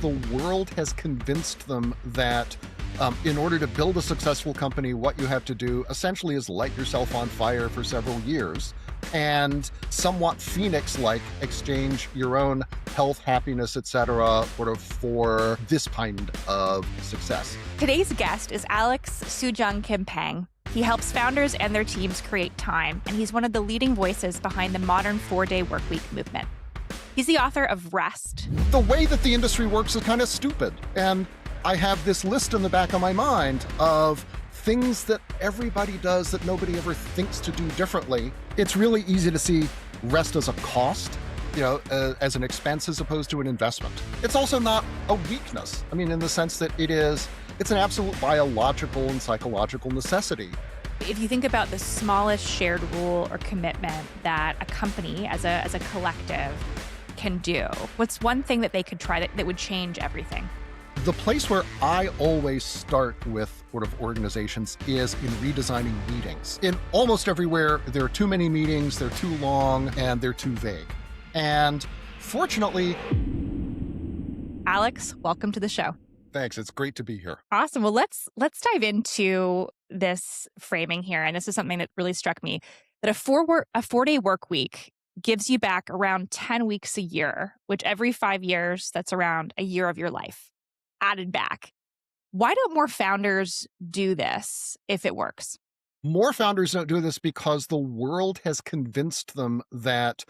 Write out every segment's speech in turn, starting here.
the world has convinced them that in order to build a successful company, what you have to do essentially is light yourself on fire for several years and somewhat phoenix-like exchange your own health, happiness, etc., sort of for this kind of success. Today's guest is Soojung-Kim Pang. He helps founders and their teams create time, and he's one of the leading voices behind the modern 4-day workweek movement. He's the author of Rest. The way that the industry works is kind of stupid, and I have this list in the back of my mind of things that everybody does that nobody ever thinks to do differently. It's really easy to see rest as a cost, as an expense as opposed to an investment. It's also not a weakness. I mean, in the sense that it's an absolute biological and psychological necessity. If you think about the smallest shared rule or commitment that a company as a collective can do, what's one thing that they could try that would change everything? The place where I always start with sort of organizations is in redesigning meetings. In almost everywhere, there are too many meetings, they're too long, and they're too vague. And fortunately... Alex, welcome to the show. Thanks. It's great to be here. Awesome. Well, let's dive into this framing here. And this is something that really struck me, that a 4-day work week gives you back around 10 weeks a year, which every 5 years, that's around a year of your life added back. Why don't more founders do this if it works? More founders don't do this because the world has convinced them that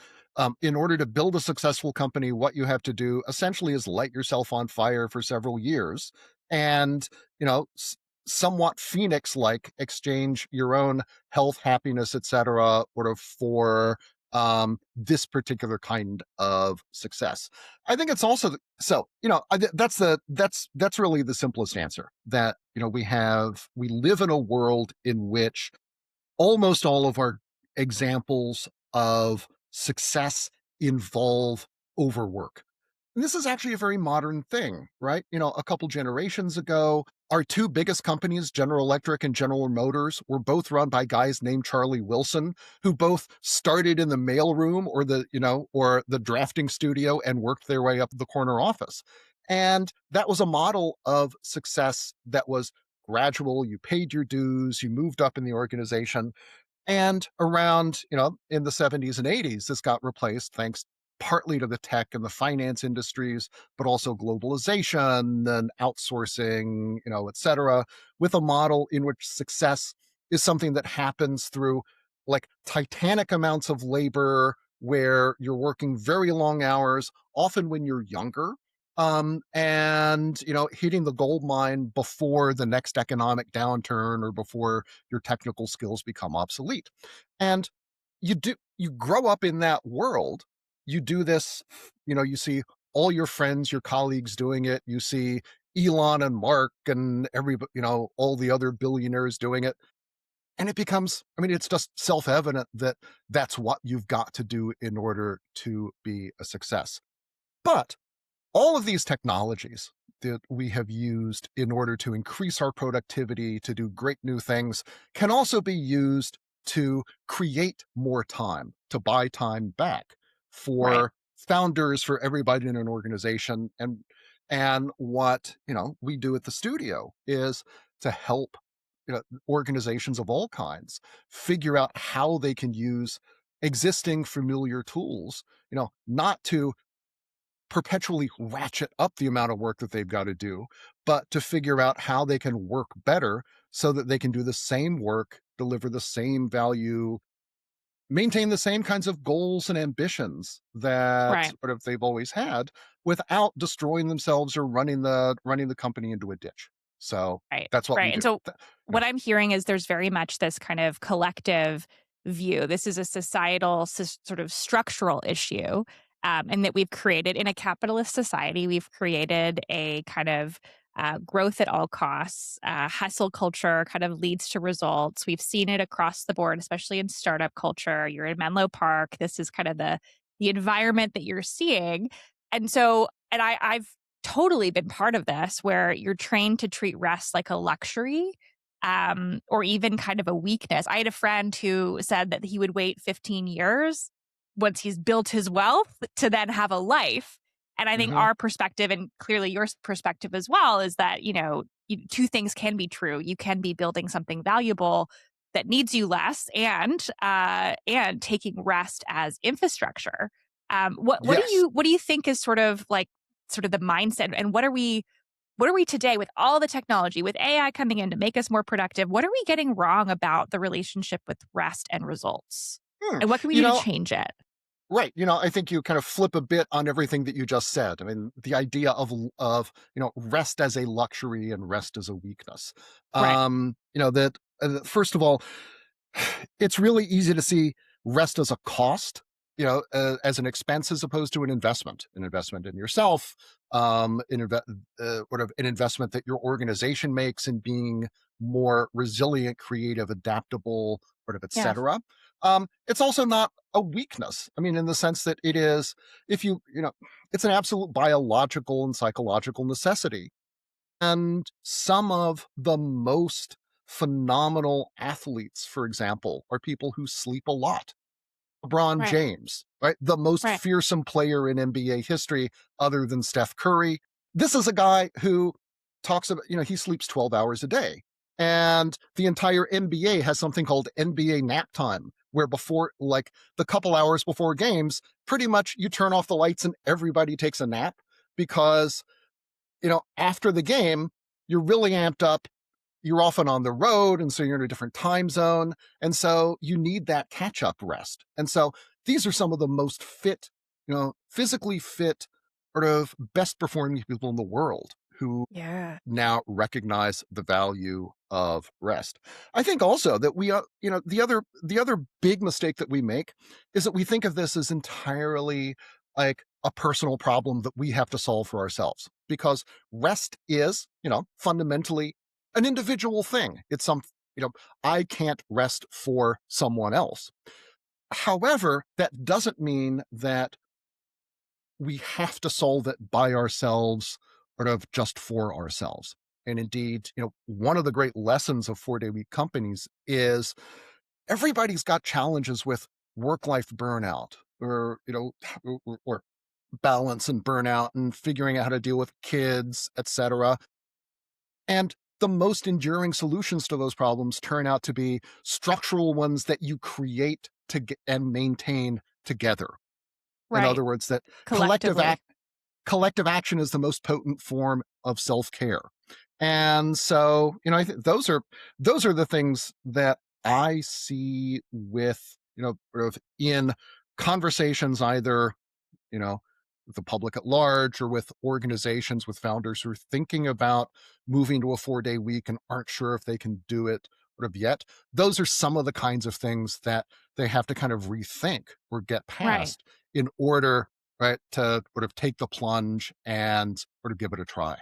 in order to build a successful company, what you have to do essentially is light yourself on fire for several years and, somewhat phoenix-like exchange your own health, happiness, etc., sort of for this particular kind of success. I think it's also that's really the simplest answer. That we live in a world in which almost all of our examples of success involve overwork. And this is actually a very modern thing, right? A couple generations ago, our two biggest companies, General Electric and General Motors, were both run by guys named Charlie Wilson, who both started in the mailroom or the drafting studio and worked their way up the corner office. And that was a model of success that was gradual. You paid your dues, you moved up in the organization. And around, in the 70s and 80s, this got replaced thanks partly to the tech and the finance industries, but also globalization and outsourcing, et cetera, with a model in which success is something that happens through like titanic amounts of labor where you're working very long hours, often when you're younger, and hitting the gold mine before the next economic downturn or before your technical skills become obsolete. And you grow up in that world. You do this, you see all your friends, your colleagues doing it. You see Elon and Mark and all the other billionaires doing it. And it becomes, it's just self-evident that that's what you've got to do in order to be a success. But all of these technologies that we have used in order to increase our productivity, to do great new things, can also be used to create more time, to buy time back for founders, for everybody in an organization. And what we do at the studio is to help organizations of all kinds figure out how they can use existing familiar tools, not to perpetually ratchet up the amount of work that they've got to do, but to figure out how they can work better so that they can do the same work, deliver the same value, maintain the same kinds of goals and ambitions that they've always had without destroying themselves or running the company into a ditch. So that's what we do. And so what I'm hearing is there's very much this kind of collective view. This is a societal sort of structural issue. And that we've created in a capitalist society, we've created a kind of growth at all costs, hustle culture kind of leads to results. We've seen it across the board, especially in startup culture. You're in Menlo Park. This is kind of the environment that you're seeing. And I've totally been part of this, where you're trained to treat rest like a luxury, or even kind of a weakness. I had a friend who said that he would wait 15 years once he's built his wealth to then have a life. And I think Hmm. our perspective, and clearly your perspective as well, is that, two things can be true. You can be building something valuable that needs you less, and taking rest as infrastructure. Yes. What do you think is sort of the mindset, and what are we today with all the technology, with AI coming in to make us more productive? What are we getting wrong about the relationship with rest and results? Hmm. And what can we You do to know, change it? right. I think you kind of flip a bit on everything that you just said. I mean, the idea of rest as a luxury and rest as a weakness. Right, That first of all, it's really easy to see rest as a cost, as an expense as opposed to an investment in yourself, an investment that your organization makes in being more resilient, creative, adaptable, et yeah, cetera. It's also not a weakness. I mean, in the sense that it is, if it's an absolute biological and psychological necessity. And some of the most phenomenal athletes, for example, are people who sleep a lot. LeBron right, James, right? The most right, fearsome player in NBA history, other than Steph Curry. This is a guy who talks about, he sleeps 12 hours a day. And the entire NBA has something called NBA nap time, where before, like the couple hours before games, pretty much you turn off the lights and everybody takes a nap because after the game, you're really amped up. You're often on the road, and so you're in a different time zone. And so you need that catch up rest. And so these are some of the most fit, physically fit, sort of best performing people in the world who yeah, now recognize the value of rest. I think also that the other big mistake that we make is that we think of this as entirely like a personal problem that we have to solve for ourselves, because rest is, fundamentally an individual thing. It's you know I can't rest for someone else. However, that doesn't mean that we have to solve it by ourselves, sort of just for ourselves. And indeed, one of the great lessons of 4-day week companies is everybody's got challenges with work life burnout, or balance and burnout, and figuring out how to deal with kids, etc. And the most enduring solutions to those problems turn out to be structural ones that you create and maintain together. In right. other words, that collective Collectively. collective action is the most potent form of self-care. And so, I think those are the things that I see with, sort of in conversations, either, you know, with the public at large or with organizations, with founders who are thinking about moving to a 4-day week and aren't sure if they can do it sort of yet. Those are some of the kinds of things that they have to kind of rethink or get Right. past in order, right, to sort of take the plunge and sort of give it a try.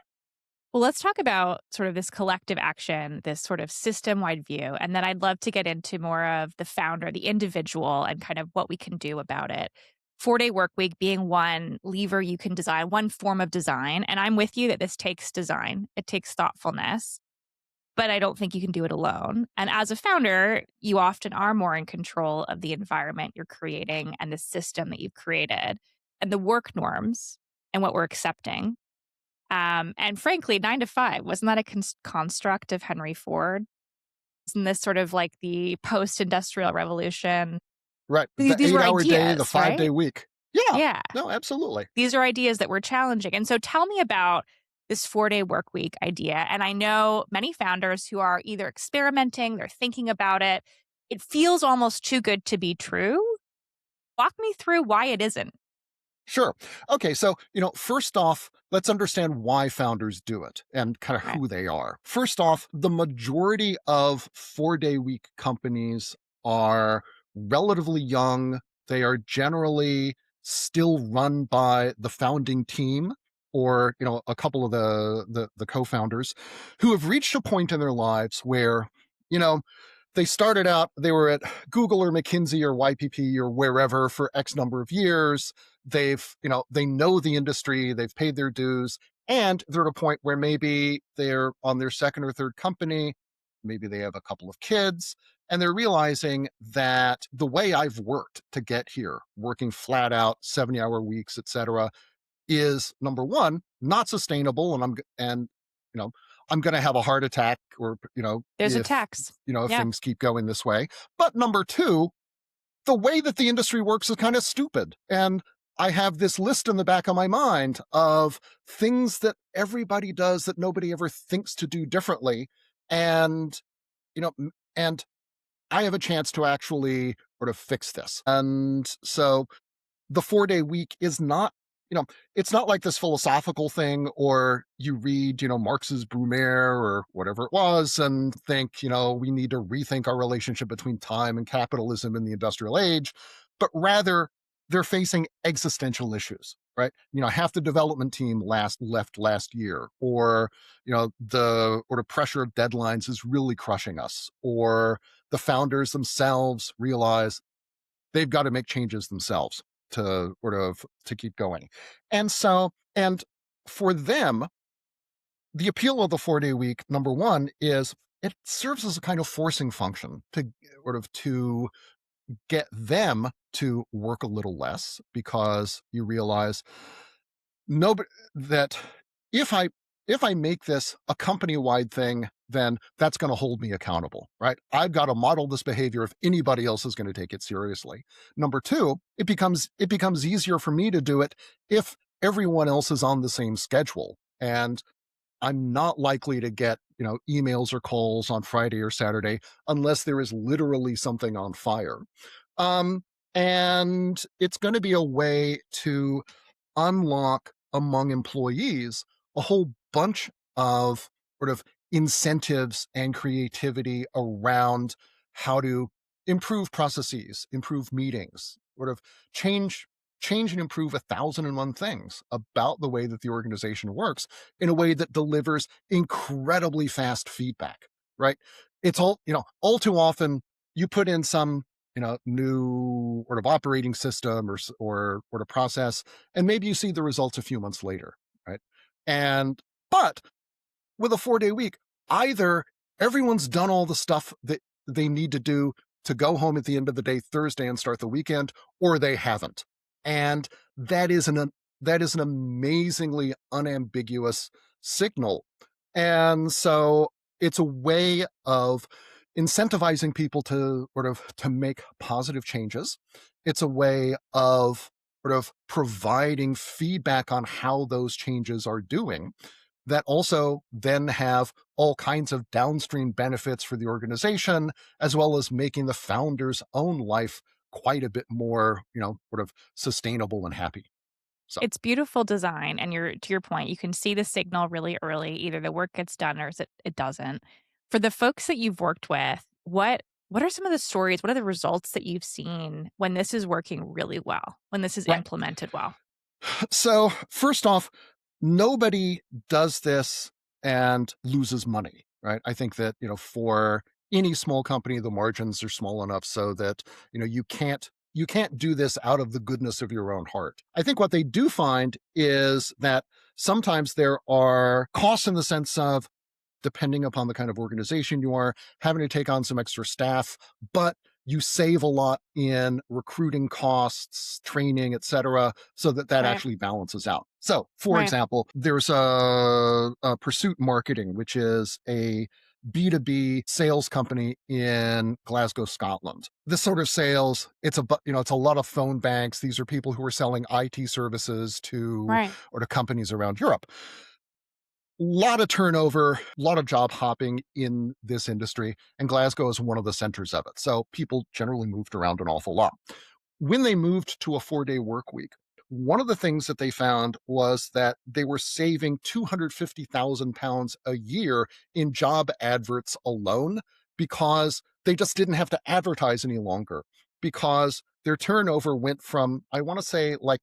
Well, let's talk about sort of this collective action, this sort of system wide view. And then I'd love to get into more of the founder, the individual, and kind of what we can do about it. 4-day work week being one lever you can design, one form of design. And I'm with you that this takes design, it takes thoughtfulness, but I don't think you can do it alone. And as a founder, you often are more in control of the environment you're creating and the system that you've created and the work norms and what we're accepting. And frankly, 9 to 5, wasn't that a construct of Henry Ford? Isn't this sort of like the post-industrial revolution? Right. The These were 8-hour day, the ideas, 5-day right? week. Yeah. Yeah. No, absolutely. These are ideas that were challenging. And so tell me about this 4-day work week idea. And I know many founders who are either experimenting, they're thinking about it. It feels almost too good to be true. Walk me through why it isn't. Sure. Okay. So, first off, let's understand why founders do it and kind of Right. who they are. First off, the majority of 4-day week companies are relatively young. They are generally still run by the founding team, or, a couple of the co-founders who have reached a point in their lives where, you know, they started out, they were at Google or McKinsey or YPP or wherever for X number of years. They know the industry, they've paid their dues, and they're at a point where maybe they're on their second or third company, maybe they have a couple of kids, and they're realizing that the way I've worked to get here, working flat out, 70-hour weeks, etc., is number one, not sustainable, and you know, I'm going to have a heart attack, or There's a if tax. if Yeah. things keep going this way. But number two, the way that the industry works is kind of stupid. And I have this list in the back of my mind of things that everybody does that nobody ever thinks to do differently. And, and I have a chance to actually sort of fix this. And so the 4-day week is not, you know, it's not like this philosophical thing, or you read, Marx's Brumaire or whatever it was and think, we need to rethink our relationship between time and capitalism in the industrial age, but rather they're facing existential issues, right? Half the development team left last year, or, the pressure of deadlines is really crushing us, or the founders themselves realize they've got to make changes themselves to keep going. And for them, the appeal of the 4-day week, number one, is it serves as a kind of forcing function to get them to work a little less, because you realize nobody that if I make this a company-wide thing, then that's going to hold me accountable, right? I've got to model this behavior if anybody else is going to take it seriously. Number two, it becomes easier for me to do it if everyone else is on the same schedule. And I'm not likely to get, emails or calls on Friday or Saturday unless there is literally something on fire. Um, and it's going to be a way to unlock among employees a whole bunch of sort of incentives and creativity around how to improve processes, improve meetings, change and improve 1,001 things about the way that the organization works in a way that delivers incredibly fast feedback, right? It's all too often you put in some new sort of operating system or sort of process, and maybe you see the results a few months later, right? And but with a 4-day week, either everyone's done all the stuff that they need to do to go home at the end of the day Thursday and start the weekend, or they haven't. And that is an amazingly unambiguous signal. And so it's a way of incentivizing people to make positive changes. It's a way of providing feedback on how those changes are doing, that also then have all kinds of downstream benefits for the organization, as well as making the founder's own life quite a bit more, sustainable and happy. So, It's beautiful design, and to your point, you can see the signal really early. Either the work gets done or it doesn't. For the folks that you've worked with, what are some of the stories? What are the results that you've seen when this is working really well, when this is right. implemented well? So, first off, nobody does this and loses money, right? I think that, for any small company, the margins are small enough so that, you can't do this out of the goodness of your own heart. I think what they do find is that sometimes there are costs in the sense of, depending upon the kind of organization you are, having to take on some extra staff, but you save a lot in recruiting costs, training, et cetera, so that Right, actually balances out. So, for right, example, there's a Pursuit Marketing, which is a B2B sales company in Glasgow, Scotland. This sort of sales, it's a lot of phone banks. These are people who are selling IT services to right. or to companies around Europe. Lot of turnover, a lot of job hopping in this industry, and Glasgow is one of the centers of it. So people generally moved around an awful lot. When they moved to a 4-day work week, one of the things that they found was that they were saving £250,000 a year in job adverts alone, because they just didn't have to advertise any longer, because their turnover went from, I want to say, like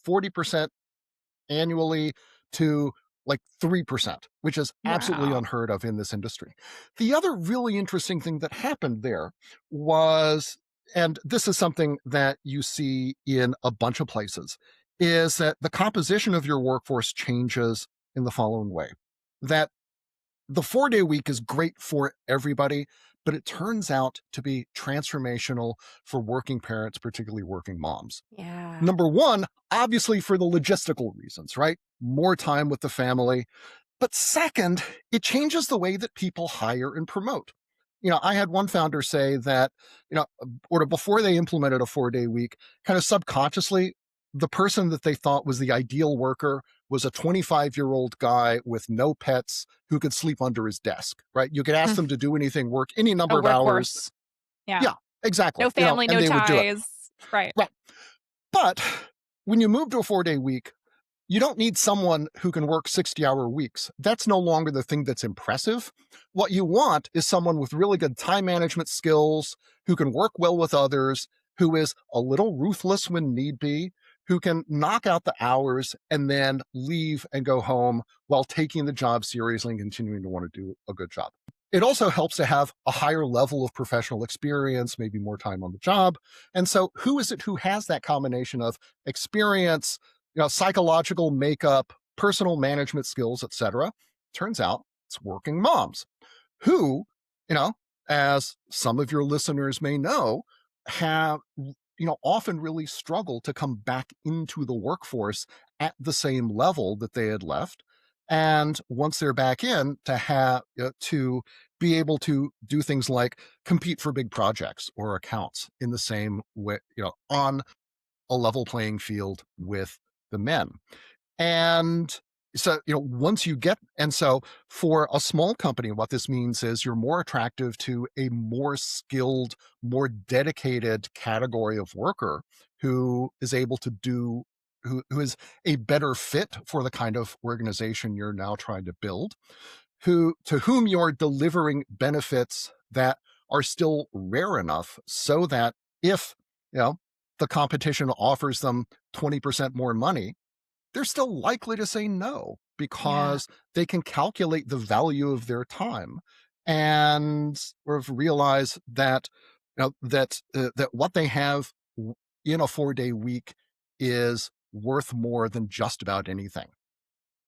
40% annually to like 3%, which is absolutely Wow. unheard of in this industry. The other really interesting thing that happened there was, and this is something that you see in a bunch of places, is that the composition of your workforce changes in the following way. That the 4-day week is great for everybody, but it turns out to be transformational for working parents, particularly working moms. Yeah. Number one, obviously for the logistical reasons, right? More time with the family. But second, it changes the way that people hire and promote. I had one founder say that, or before they implemented a 4-day week, kind of subconsciously, the person that they thought was the ideal worker was a 25-year-old guy with no pets who could sleep under his desk, right? You could ask Mm. them to do anything, work any A number of hours. workhorse. Yeah. Yeah, exactly. No family, And no they would do it. ties. Right. Right. But when you move to a 4-day week, you don't need someone who can work 60-hour weeks. That's no longer the thing that's impressive. What you want is someone with really good time management skills, who can work well with others, who is a little ruthless when need be, who can knock out the hours and then leave and go home while taking the job seriously and continuing to want to do a good job. It also helps to have a higher level of professional experience, maybe more time on the job. And so, who is it who has that combination of experience, psychological makeup, personal management skills, etc.? Turns out it's working moms who, you know, as some of your listeners may know, have, often really struggle to come back into the workforce at the same level that they had left. And once they're back in, to be able to do things like compete for big projects or accounts in the same way, on a level playing field with the men. And so, once you get, and so for a small company, what this means is you're more attractive to a more skilled, more dedicated category of worker who is able to do, who is a better fit for the kind of organization you're now trying to build, to whom you're delivering benefits that are still rare enough so that if, the competition offers them 20% more money, they're still likely to say no Yeah. because they can calculate the value of their time and sort of realize that that what they have in a 4-day week is worth more than just about anything.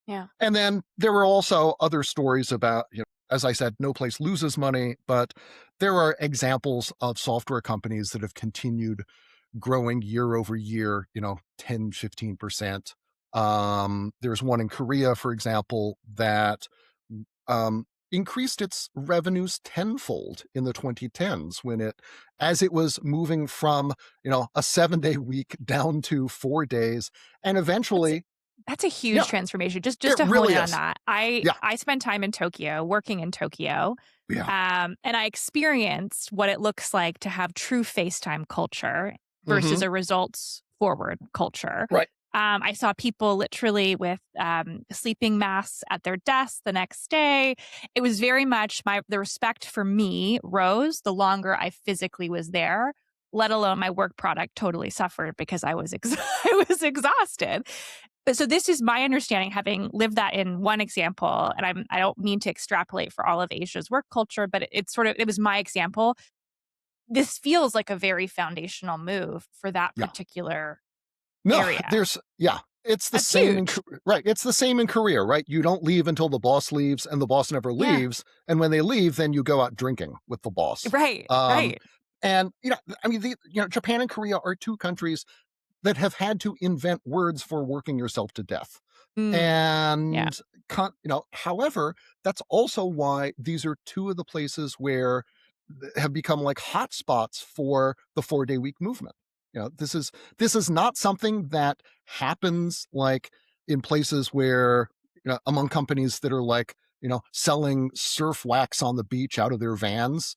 Yeah. And then there were also other stories about, as I said, no place loses money, but there are examples of software companies that have continued growing year over year, 10, 15%. There's one in Korea, for example, that increased its revenues tenfold in the 2010s as it was moving from, a 7-day week down to 4 days. And That's eventually, that's a huge yeah, transformation. Just it to hone really in on is. that. I Yeah. I spent time in Tokyo, working in Tokyo, Yeah. and I experienced what it looks like to have true FaceTime culture versus Hmm. a results forward culture. Right. I saw people literally with sleeping masks at their desks the next day. It was very much the respect for me rose the longer I physically was there. Let alone my work product totally suffered because I was I was exhausted. But so this is my understanding, having lived that in one example, and I don't mean to extrapolate for all of Asia's work culture, but it was my example. This feels like a very foundational move for that Yeah. particular No, area. it's the That's same huge. right. It's the same in career, right? You don't leave until the boss leaves, and the boss never Yeah. leaves. And when they leave, then you go out drinking with the boss. Right. Um, Right. and I mean, Japan and Korea are two countries that have had to invent words for working yourself to death. Yeah. And however, that's also why these are two of the places where have become like hotspots for the 4-day week movement. This is not something that happens like in places where, among companies that are like, selling surf wax on the beach out of their vans.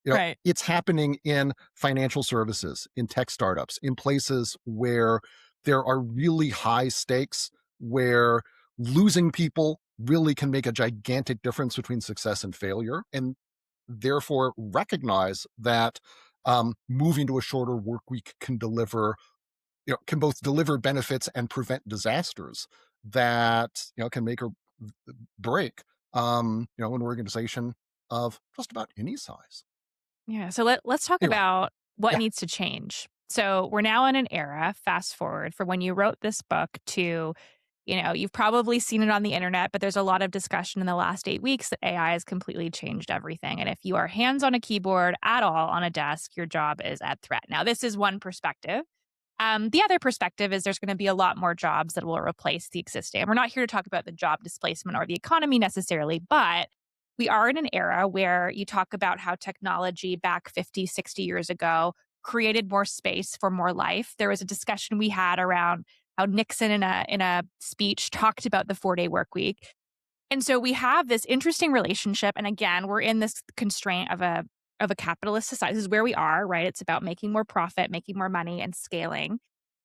Right. It's happening in financial services, in tech startups, in places where there are really high stakes, where losing people really can make a gigantic difference between success and failure, and therefore recognize that moving to a shorter work week can both deliver benefits and prevent disasters that can make or break an organization of just about any size. Yeah. So let's talk Anyway, about what yeah. needs to change. So we're now in an era, fast forward for when you wrote this book to You've probably seen it on the internet, but there's a lot of discussion in the last 8 weeks that AI has completely changed everything. And if you are hands on a keyboard at all on a desk, your job is at threat. Now, this is one perspective. The other perspective is there's going to be a lot more jobs that will replace the existing. And we're not here to talk about the job displacement or the economy necessarily, but we are in an era where you talk about how technology back 50, 60 years ago created more space for more life. There was a discussion we had around how Nixon in a speech talked about the 4-day work week. And so we have this interesting relationship. And again, we're in this constraint of a capitalist society. This is where we are, right? It's about making more profit, making more money, and scaling.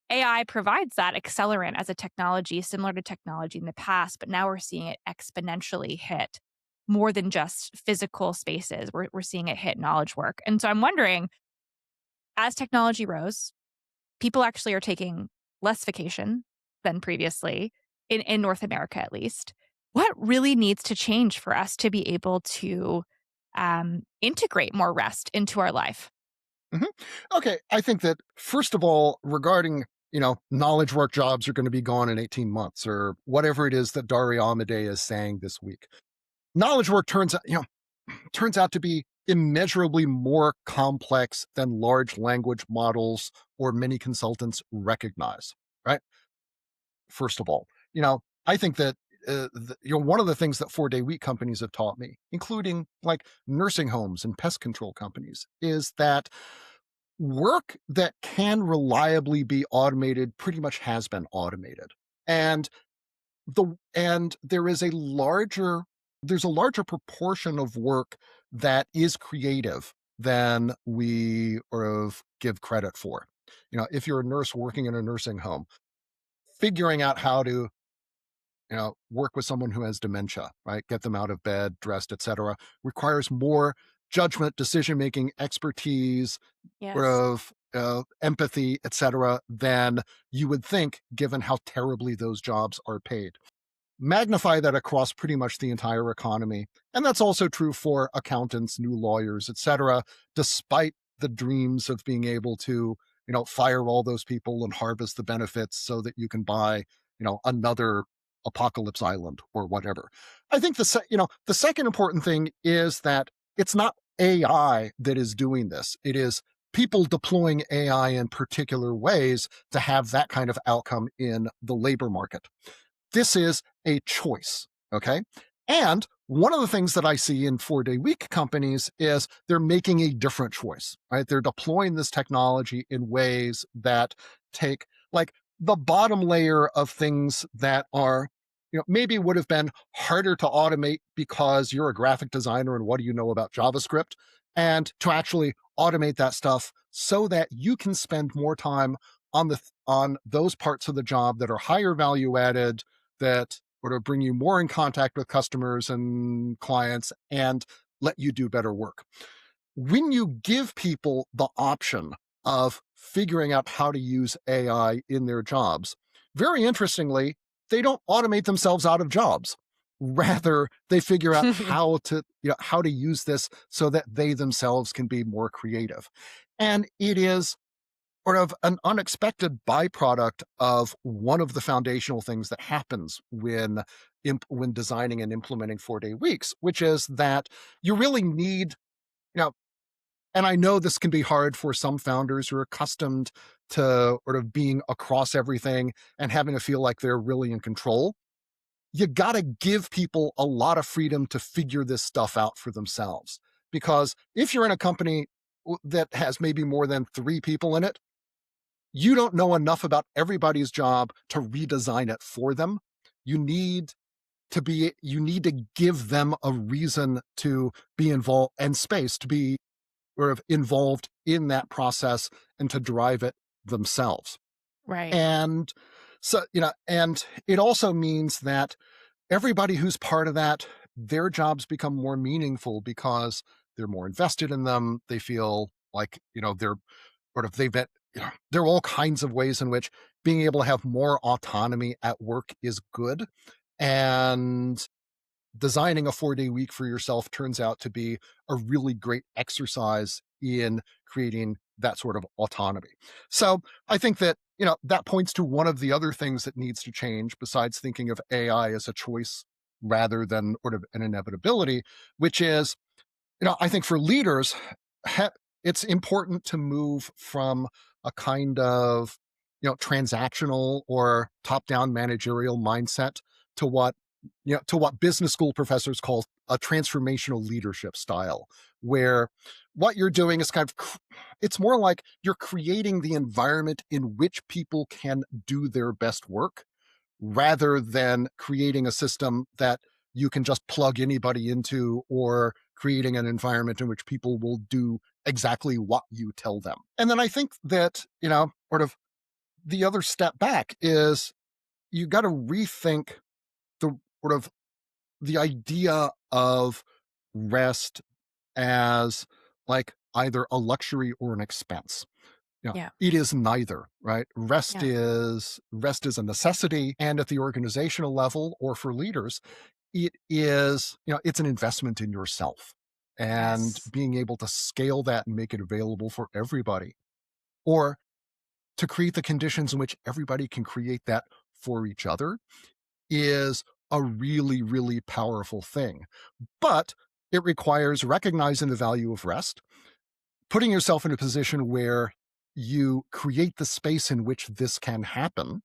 AI provides that accelerant as a technology similar to technology in the past, but now we're seeing it exponentially hit more than just physical spaces. We're seeing it hit knowledge work. And so I'm wondering, as technology rose, people actually are taking less vacation than previously, in North America at least. What really needs to change for us to be able to integrate more rest into our life? Mhm. Okay, I think that first of all, regarding knowledge work jobs are going to be gone in 18 months or whatever it is that Daria Amade is saying this week. Knowledge work turns out to be immeasurably more complex than large language models or many consultants recognize. Right. First of all, I think that one of the things that 4-day week companies have taught me, including like nursing homes and pest control companies, is that work that can reliably be automated pretty much has been automated. And and there's a larger proportion of work that is creative than we sort of give credit for. If you're a nurse working in a nursing home, figuring out how to work with someone who has dementia, right? Get them out of bed, dressed, etc., requires more judgment, decision making, expertise, Yes. of empathy, etc., than you would think, given how terribly those jobs are paid. Magnify that across pretty much the entire economy, and that's also true for accountants, new lawyers, etc. Despite the dreams of being able to, fire all those people and harvest the benefits so that you can buy, another Apocalypse Island or whatever. I think the second important thing is that it's not AI that is doing this. It is people deploying AI in particular ways to have that kind of outcome in the labor market. This is a choice. Okay. And one of the things that I see in 4-day week companies is they're making a different choice, right? They're deploying this technology in ways that take like the bottom layer of things that are, maybe would have been harder to automate because you're a graphic designer and what do you know about JavaScript? And to actually automate that stuff so that you can spend more time on those parts of the job that are higher value added, that sort of bring you more in contact with customers and clients and let you do better work. When you give people the option of figuring out how to use AI in their jobs, very interestingly, they don't automate themselves out of jobs. Rather, they figure out how to use this so that they themselves can be more creative. And it is sort of an unexpected byproduct of one of the foundational things that happens when designing and implementing 4-day weeks, which is that you really need, you know, and I know this can be hard for some founders who are accustomed to sort of being across everything and having to feel like they're really in control. You got to give people a lot of freedom to figure this stuff out for themselves. Because if you're in a company that has maybe more than 3 people in it, you don't know enough about everybody's job to redesign it for them. You need you need to give them a reason to be involved and space to be sort of involved in that process and to drive it themselves. Right. And and it also means that everybody who's part of that, their jobs become more meaningful because they're more invested in them. They feel like, they're sort of they've been, there are all kinds of ways in which being able to have more autonomy at work is good. And designing a 4-day week for yourself turns out to be a really great exercise in creating that sort of autonomy. So I think that, that points to one of the other things that needs to change besides thinking of AI as a choice rather than sort of an inevitability, which is, I think for leaders, it's important to move from a kind of, transactional or top-down managerial mindset to what business school professors call a transformational leadership style, where what you're doing is it's more like you're creating the environment in which people can do their best work rather than creating a system that you can just plug anybody into or creating an environment in which people will do exactly what you tell them. And then I think that, sort of the other step back is you got to rethink the sort of the idea of rest as like either a luxury or an expense. Yeah. It is neither, right? Rest Yeah. is a necessity, and at the organizational level or for leaders, it is, it's an investment in yourself, and Yes. being able to scale that and make it available for everybody, or to create the conditions in which everybody can create that for each other is a really, really powerful thing. But it requires recognizing the value of rest, putting yourself in a position where you create the space in which this can happen,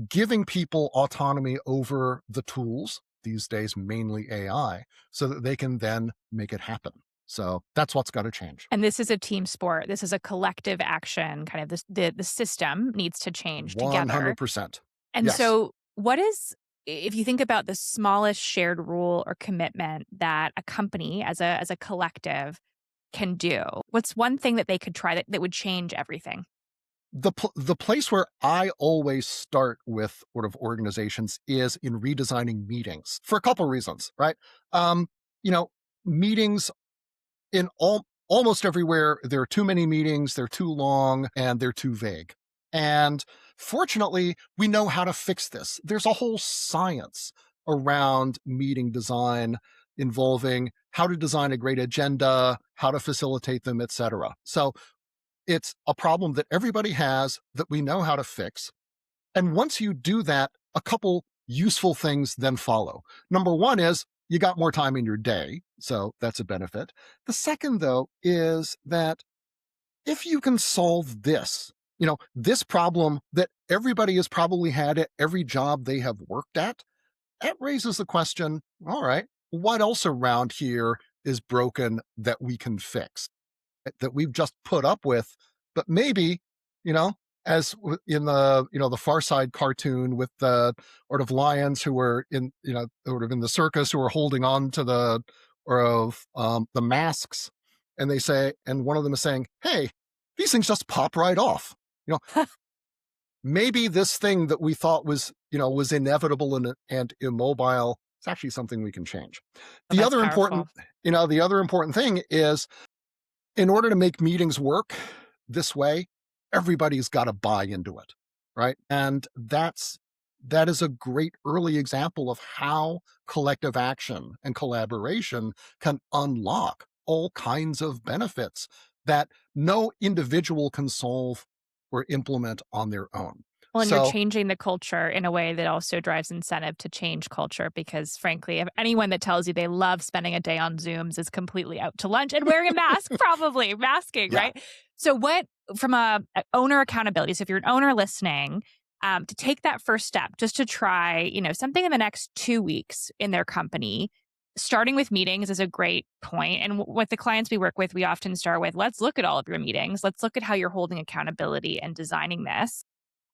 giving people autonomy over the tools, these days mainly AI, so that they can then make it happen. So that's what's got to change. And this is a team sport. This is a collective action. Kind of the system needs to change together. 100%. And Yes. so, what is if you think about the smallest shared rule or commitment that a company as a collective can do, what's one thing that they could try that would change everything? The place where I always start with sort of organizations is in redesigning meetings for a couple reasons, right? Um, you know, meetings in almost everywhere, there are too many meetings, they're too long, and they're too vague. And fortunately, we know how to fix this. There's a whole science around meeting design involving how to design a great agenda, how to facilitate them, etc. So it's a problem that everybody has that we know how to fix. And once you do that, a couple useful things then follow. Number one is you got more time in your day. So that's a benefit. The second, though, is that if you can solve this, this problem that everybody has probably had at every job they have worked at, that raises the question, all right, what else around here is broken that we can fix? That we've just put up with, but maybe, you know, in the the Far Side cartoon with the sort of lions who were in sort of in the circus who are holding on to the masks, and they say, and one of them is saying, "Hey, these things just pop right off." You know, maybe this thing that we thought was inevitable and immobile, it's actually something we can change. Oh, The that's other powerful. important, the other important thing is in order to make meetings work this way, everybody's got to buy into it, right? And that is a great early example of how collective action and collaboration can unlock all kinds of benefits that no individual can solve or implement on their own. Well, and you're So, changing the culture in a way that also drives incentive to change culture because, frankly, if anyone that tells you they love spending a day on Zooms is completely out to lunch and wearing a mask, probably masking, yeah, right? So, what from a owner accountability? So, if you're an owner listening, to take that first step, just to try, something in the next 2 weeks in their company. Starting with meetings is a great point. And with the clients we work with, we often start with, let's look at all of your meetings. Let's look at how you're holding accountability and designing this.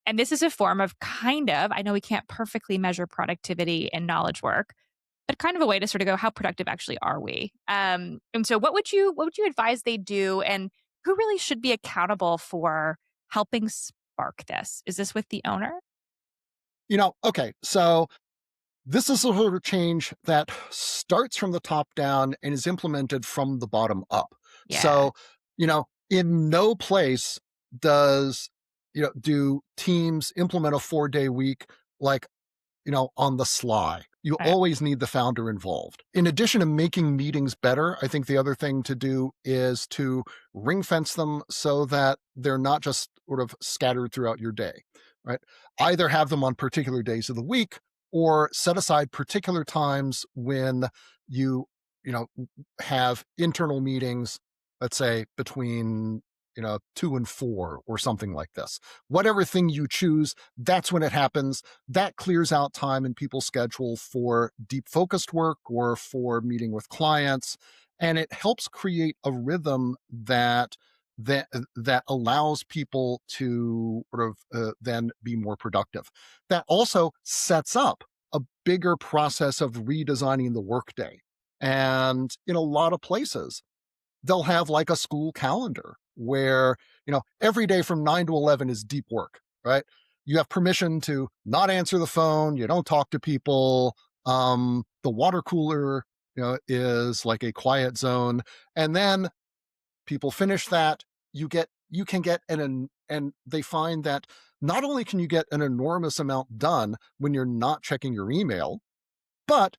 And this is a form of I know we can't perfectly measure productivity in knowledge work, but kind of a way to sort of go, how productive actually are we? And so what would you advise they do? And who really should be accountable for helping spark this? Is this with the owner? okay, so this is a sort of change that starts from the top down and is implemented from the bottom up. Yeah. So, in no place do teams implement a 4-day week like, on the sly. You Yeah. always need the founder involved. In addition to making meetings better, I think the other thing to do is to ring fence them so that they're not just sort of scattered throughout your day, right? Either have them on particular days of the week or set aside particular times when you, you know, have internal meetings, let's say between 2 and 4 or something like this. Whatever thing you choose, that's when it happens. That clears out time in people's schedule for deep focused work or for meeting with clients, and it helps create a rhythm that allows people to sort of then be more productive. That also sets up a bigger process of redesigning the workday. And in a lot of places, they'll have like a school calendar where, every day from 9 to 11 is deep work, right? You have permission to not answer the phone, you don't talk to people. The water cooler, is like a quiet zone. And then people finish that, you can get and they find that not only can you get an enormous amount done when you're not checking your email, but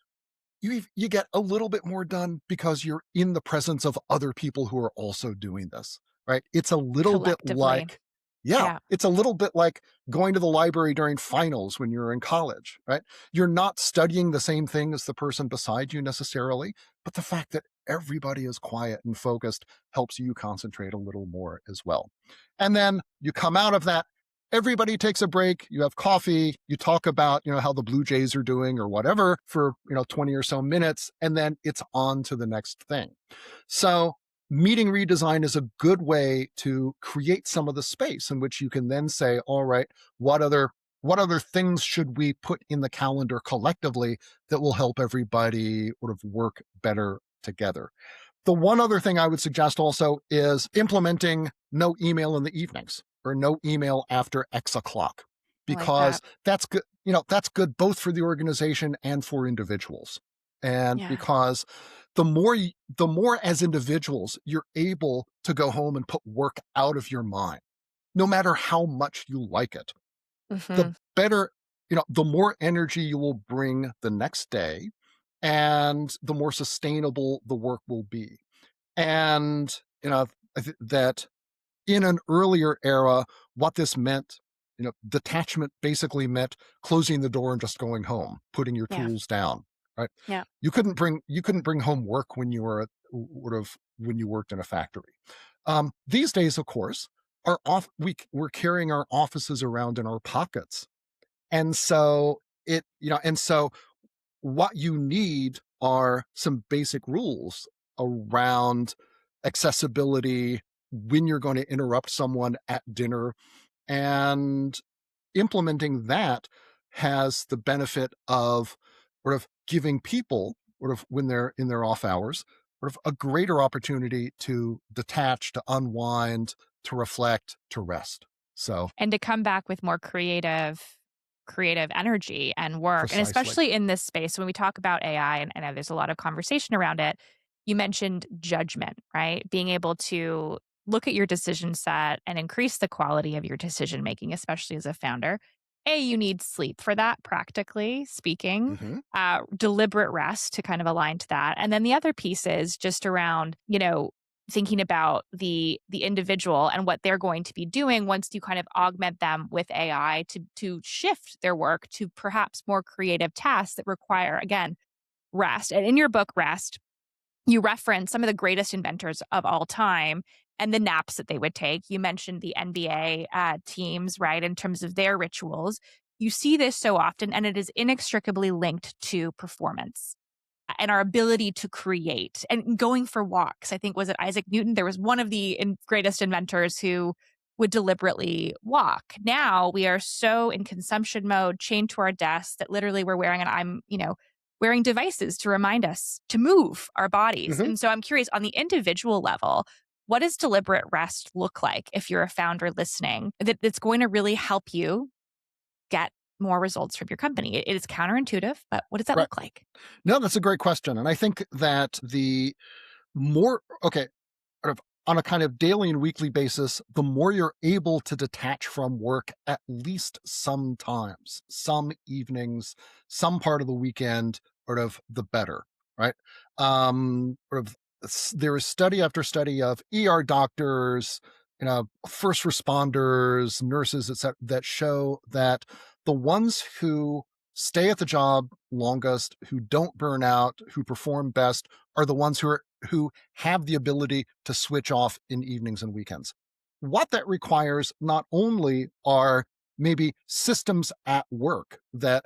you get a little bit more done because you're in the presence of other people who are also doing this, right? It's a little bit Collectively. like, yeah, Yeah. it's a little bit like going to the library during finals when you're in college, right? You're not studying the same thing as the person beside you necessarily, but the fact that everybody is quiet and focused helps you concentrate a little more as well. And then you come out of that, everybody takes a break, you have coffee, you talk about, how the Blue Jays are doing or whatever for, 20 or so minutes, and then it's on to the next thing. So meeting redesign is a good way to create some of the space in which you can then say, all right, what other things should we put in the calendar collectively that will help everybody sort of work better together? The one other thing I would suggest also is implementing no email in the evenings or no email after X o'clock, I like because that. that's good. That's good both for the organization and for individuals. And Yeah. because the more as individuals you're able to go home and put work out of your mind, no matter how much you like it, the Mhm. better, the more energy you will bring the next day and the more sustainable the work will be. And, that in an earlier era, what this meant, detachment basically meant closing the door and just going home, putting your Yeah. tools down, right? Yeah. You couldn't bring home work when you were when you worked in a factory. These days, of course, we're carrying our offices around in our pockets, and so what you need are some basic rules around accessibility, when you're going to interrupt someone at dinner, and implementing that has the benefit of sort of giving people sort of when they're in their off hours sort of a greater opportunity to detach, to unwind, to reflect, to rest. So And to come back with more creative energy and work, and precisely. especially in this space when we talk about AI, and I know there's a lot of conversation around it. You mentioned judgment, right? Being able to look at your decision set and increase the quality of your decision making, especially as a founder. You need sleep for that, practically speaking, Hmm. deliberate rest to kind of align to that. And then the other piece is just around, thinking about the individual and what they're going to be doing once you kind of augment them with AI to shift their work to perhaps more creative tasks that require, again, rest. And in your book Rest, you reference some of the greatest inventors of all time and the naps that they would take. You mentioned the NBA teams, right, in terms of their rituals. You see this so often, and it is inextricably linked to performance and our ability to create and going for walks. I think, was it Isaac Newton? There was one of the greatest inventors who would deliberately walk. Now we are so in consumption mode, chained to our desks, that literally we're wearing, and wearing devices to remind us to move our bodies. Hmm. And so I'm curious, on the individual level, what does deliberate rest look like if you're a founder listening that's going to really help you get more results from your company? It is counterintuitive, but what does that Right. look like? No, that's a great question. And I think that the more, okay, on a kind of daily and weekly basis, the more you're able to detach from work at least sometimes, some evenings, some part of the weekend, sort of the better, right? Sort of there is study after study of ER doctors, first responders, nurses, etc., that show that the ones who stay at the job longest, who don't burn out, who perform best, are the ones who have the ability to switch off in evenings and weekends. What that requires not only are maybe systems at work that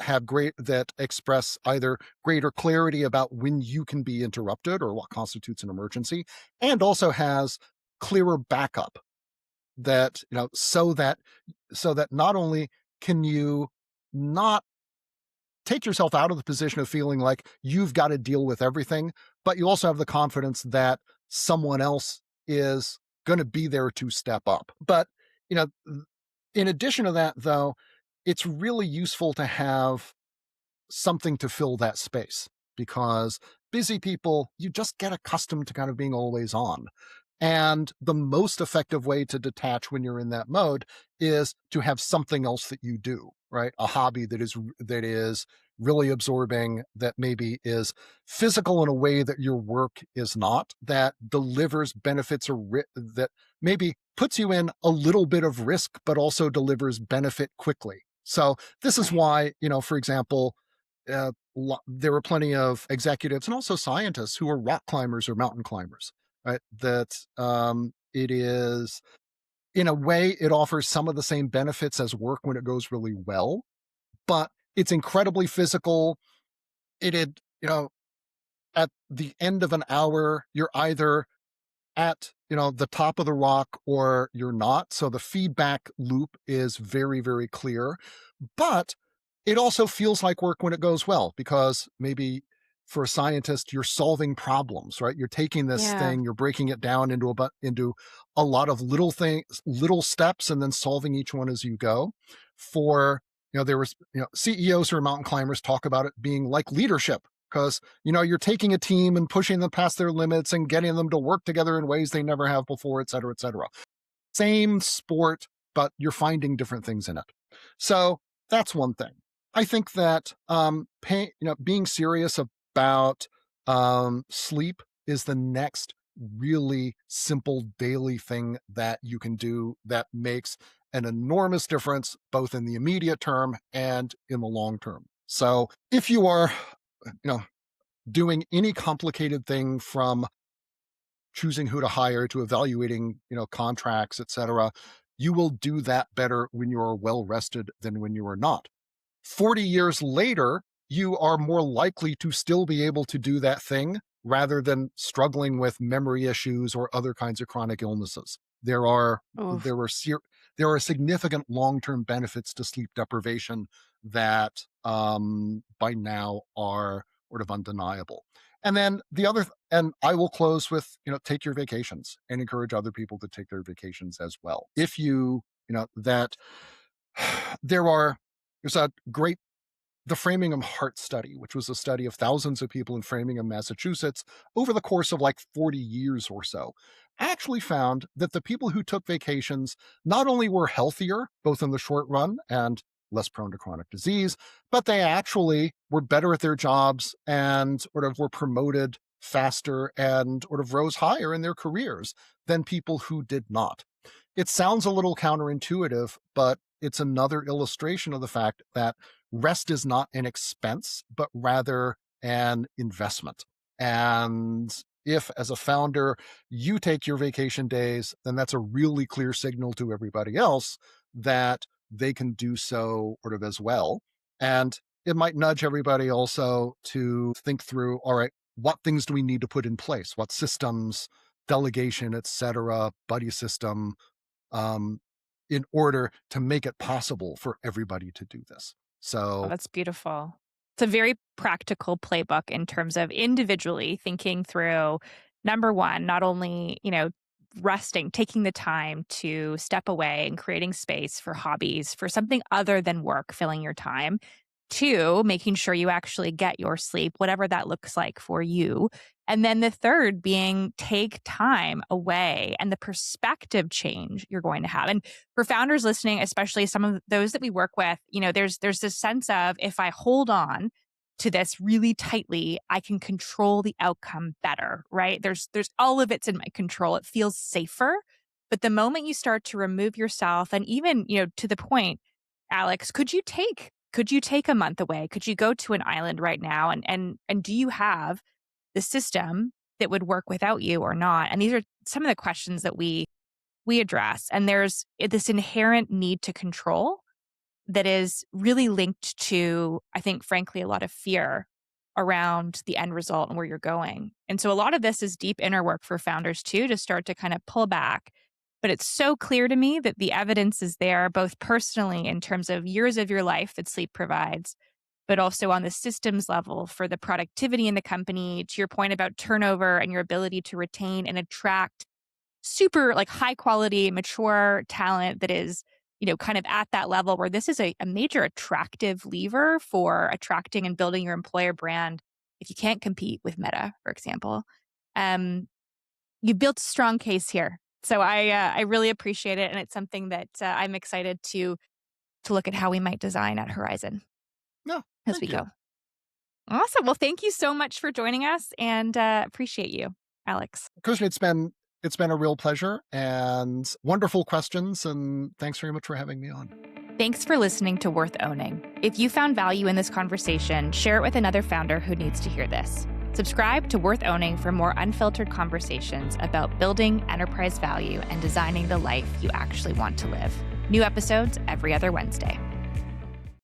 express either greater clarity about when you can be interrupted or what constitutes an emergency, and also has clearer backup that, so that not only can you not take yourself out of the position of feeling like you've got to deal with everything, but you also have the confidence that someone else is going to be there to step up. But, you know, in addition to that, though, it's really useful to have something to fill that space, because busy people, you just get accustomed to kind of being always on. And the most effective way to detach when you're in that mode is to have something else that you do, right? A hobby that is really absorbing, that maybe is physical in a way that your work is not, that delivers benefits, that maybe puts you in a little bit of risk, but also delivers benefit quickly. So this is Right. why, for example, there were plenty of executives and also scientists who are rock climbers or mountain climbers, right? That it is, in a way, it offers some of the same benefits as work when it goes really well, but it's incredibly physical. At the end of an hour, you're either at the top of the rock or you're not, so the feedback loop is very, very clear. But it also feels like work when it goes well, because maybe for a scientist, you're solving problems, right? You're taking this Yeah. thing, you're breaking it down into a lot of little things, little steps, and then solving each one as you go. For there was CEOs who are mountain climbers talk about it being like leadership, because you're taking a team and pushing them past their limits and getting them to work together in ways they never have before, et cetera, et cetera. Same sport, but you're finding different things in it. So that's one thing. I think that being serious about sleep is the next really simple daily thing that you can do that makes an enormous difference both in the immediate term and in the long term. So if you are, you know, doing any complicated thing from choosing who to hire to evaluating, contracts, etc., you will do that better when you are well rested than when you are not. 40 years later, you are more likely to still be able to do that thing rather than struggling with memory issues or other kinds of chronic illnesses. There are Oof. there were ser- there are significant long-term benefits to sleep deprivation that by now are sort of undeniable. And then and I will close with, take your vacations and encourage other people to take their vacations as well. If that there are there's a great the Framingham Heart Study, which was a study of thousands of people in Framingham, Massachusetts, over the course of like 40 years or so, actually found that the people who took vacations not only were healthier, both in the short run and less prone to chronic disease, but they actually were better at their jobs and sort of were promoted faster and sort of rose higher in their careers than people who did not. It sounds a little counterintuitive, but it's another illustration of the fact that rest is not an expense, but rather an investment. And if, as a founder, you take your vacation days, then that's a really clear signal to everybody else that they can do so sort of as well. And it might nudge everybody also to think through, all right, what things do we need to put in place? What systems, delegation, et cetera, buddy system, um, in order to make it possible for everybody to do this. Oh, So, that's beautiful. It's a very practical playbook in terms of individually thinking through number one, not only, resting, taking the time to step away and creating space for hobbies, for something other than work, filling your time. Two, making sure you actually get your sleep, whatever that looks like for you. And then the third being take time away and the perspective change you're going to have. And for founders listening, especially some of those that we work with, there's this sense of if I hold on to this really tightly, I can control the outcome better, right? There's all of it's in my control. It feels safer. But the moment you start to remove yourself and even, to the point, Alex, could you take a month away? Could you go to an island right now? And do you have the system that would work without you or not? And these are some of the questions that we address. And there's this inherent need to control that is really linked to, I think, frankly, a lot of fear around the end result and where you're going. And so a lot of this is deep inner work for founders too, to start to kind of pull back. But it's so clear to me that the evidence is there, both personally in terms of years of your life that sleep provides, but also on the systems level for the productivity in the company, to your point about turnover and your ability to retain and attract super like high quality, mature talent that is, kind of at that level where this is a major attractive lever for attracting and building your employer brand. If you can't compete with Meta, for example, you built a strong case here. So I really appreciate it. And it's something that I'm excited to look at how we might design at Horizon No, as we thank you. go. Awesome. Well, thank you so much for joining us and appreciate you, Alex. Kirsten, it's been a real pleasure and wonderful questions, and thanks very much for having me on. Thanks for listening to Worth Owning. If you found value in this conversation, share it with another founder who needs to hear this. Subscribe to Worth Owning for more unfiltered conversations about building enterprise value and designing the life you actually want to live. New episodes every other Wednesday.